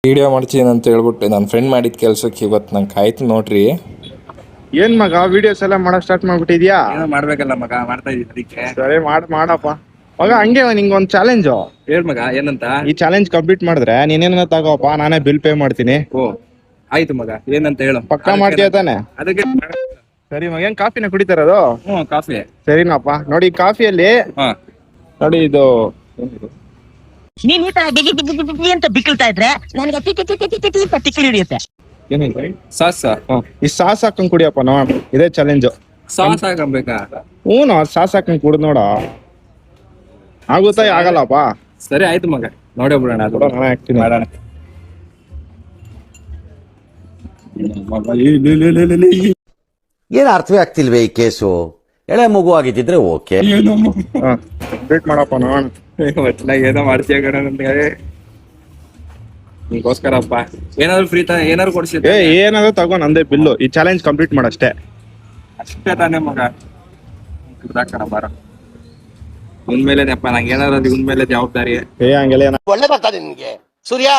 Video ಮಾಡ್ತೀನಿ ಅಂತ ಹೇಳ್ಬಿಟ್ಟು ನನ್ನ ಫ್ರೆಂಡ್ ಮಾಡಿದ ಕೆಲಸಕ್ಕೆ ಇವತ್ತು ನಂಗೆ ಆಯ್ತು ನೋಡ್ರಿ. ಏನ್ ಮಗ ವಿಡಿಯೋಸ್ ಎಲ್ಲ ಮಾಡಕ್ ಸ್ಟಾರ್ಟ್ ಮಾಡ್ಬಿಟ್ಟಿದ್ಯಾ? ಏನೋ ಮಾಡ್ಬೇಕಲ್ಲ ಮಗ, ಮಾಡ್ತಾ ಇದೀನಿ. ಸರಿ ಮಾಡಪ್ಪ ಮಗ. ಹಂಗೆ ನಿಂಗೊಂದ್ ಚಾಲೆಂಜ್. ಹೇಳ್ ಮಗ, ಏನಂತ? ಈ ಚಾಲೆಂಜ್ ಕಂಪ್ಲೀಟ್ ಮಾಡಿದ್ರೆ ನೀನೇನ ತಗೋಪ್ಪ, ನಾನೇ ಬಿಲ್ ಪೇ ಮಾಡ್ತೀನಿ. ಓ ಆಯ್ತು ಮಗ, ಏನಂತ ಹೇಳು. ಪಕ್ಕಾ ಮಾಡ್ತೀಯ ತಾನೆ? ಅದಕ್ಕೆ ಸರಿ ಮಗ. ಏನ್ ಕಾಫಿನ ಕುಡಿತಾರದು? ಕಾಫಿ. ಸರಿನಪ್ಪ. ನೋಡಿ ಕಾಫಿಯಲ್ಲಿ ನೋಡಿ ಇದು ನೀನ್ ಈ ತರ ಡಿಗಿ ಡಿಗಿ ಡಿಗಿ ಅಂತ ಬಿಕ್ಕಳ್ತಾ ಇದ್ರೆ ನನಗೆ ತಿಕ್ಕಿ ಹಿಡಿಯುತ್ತೆ. ಸಾಸ್. ಈ ಸಾಸ್ ಹಾಕೊಂಡ್ ಕುಡಿಯಪ್ಪ ನೋಡ. ಇದೇ ಚಾಲೆಂಜ್. ಸಾಸ್ ಹಾಕಬೇಕಾ? ಹ್ಞೂ ಸಾಸ್ ಹಾಕೊಂಡ್ ಕುಡ್ದು ನೋಡ. ಆಗುತ್ತಾ ಆಗಲ್ಲಪ್ಪ? ಸರಿ ಆಯ್ತು ಮಗ, ನೋಡೇ ಬಿಡೋಣ. ಅದು ನಾನೇ ಹಾಕ್ತೀನಿ. ಮಾಡೋಣ. ಏನು ಅರ್ಥವೇ ಆಗ್ತಿಲ್ವೇ ಈ ಕೇಸು? ಎಳೆ ಮಗು ಆಗಿದ್ದಿದ್ರೆ ಓಕೆ. ವೇಟ್ ಮಾಡಪ್ಪ ನೋಡೋಣ. ಒಟ್ಲಾಗ ಏನೋ ಮಾಡ್ತೀಯ ಕಣ ನನ್ಗೆ. ನಿಗೋಸ್ಕರಪ್ಪ ಏನಾದ್ರು ಫ್ರೀ ಏನಾದ್ರು ಕೊಡ್ಸಿದ್ದೆ? ಏನಾದ್ರು ತಗೋ, ನಂದೇ ಬಿಲ್ಲು. ಈ ಚಾಲೆಂಜ್ ಕಂಪ್ಲೀಟ್ ಮಾಡಷ್ಟೇ. ಅಷ್ಟೇ ತಾನೇ ಮಗ. ಕಣ ಬಾರ ಮುಂದ್ಮೇಲೆನಪ್ಪ, ನಂಗೆ ಏನಾದ್ರು ಅದು ಮೇಲೆ ಜವಾಬ್ದಾರಿ. ಹಂಗೆಲ್ಲ ಒಳ್ಳೇದಾಗ್ತದೆ ನಿನ್ಗೆ ಸೂರ್ಯ,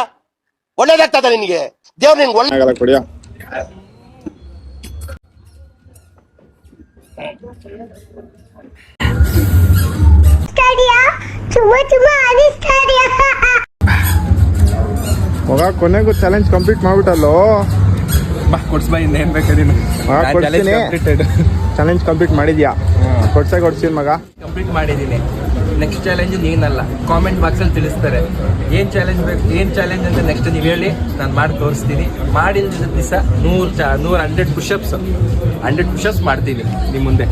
ಒಳ್ಳೇದಾಗ್ತದೆ ನಿನ್ಗೆ. ದೇವ್ರು ನಿನ್ಗೆ ಒಳ್ಳೆ ಆಗಲ್ಲ ಕುಡಿಯ. ಮಗ ಕೊನೆಗೂ ಚಾಲೆಂಜ್ ಕಂಪ್ಲೀಟ್ ಮಾಡ್ಬಿಟ್ಟಲ್ಲೋ. ಬಾ ಕೊಡ್ಸ್ಬಾ, ಇನ್ನೇನ್ ಬೇಕಾದೀನಿ. ಚಾಲೆಂಜ್ ಕಂಪ್ಲೀಟ್ ಮಾಡಿದ್ಯಾ? ಕೊಡ್ತೀನಿ ಮಗ. ಕಂಪ್ಲೀಟ್ ಮಾಡಿದೀನಿ. ನೆಕ್ಸ್ಟ್ ಚಾಲೆಂಜ್ ನೀನಲ್ಲ, ಕಾಮೆಂಟ್ ಬಾಕ್ಸ್ ಅಲ್ಲಿ ತಿಳಿಸ್ತಾರೆ ಏನ್ ಚಾಲೆಂಜ್ ಬೇಕು, ಏನ್ ಚಾಲೆಂಜ್ ಅಂತ. ನೆಕ್ಸ್ಟ್ ನೀವು ಹೇಳಿ, ನಾನು ಮಾಡಿ ತೋರಿಸ್ತೀನಿ. ಮಾಡಿದ ದಿವಸ 100 ಪುಷಪ್ಸ್ ಮಾಡ್ತೀನಿ ನಿಮ್ ಮುಂದೆ.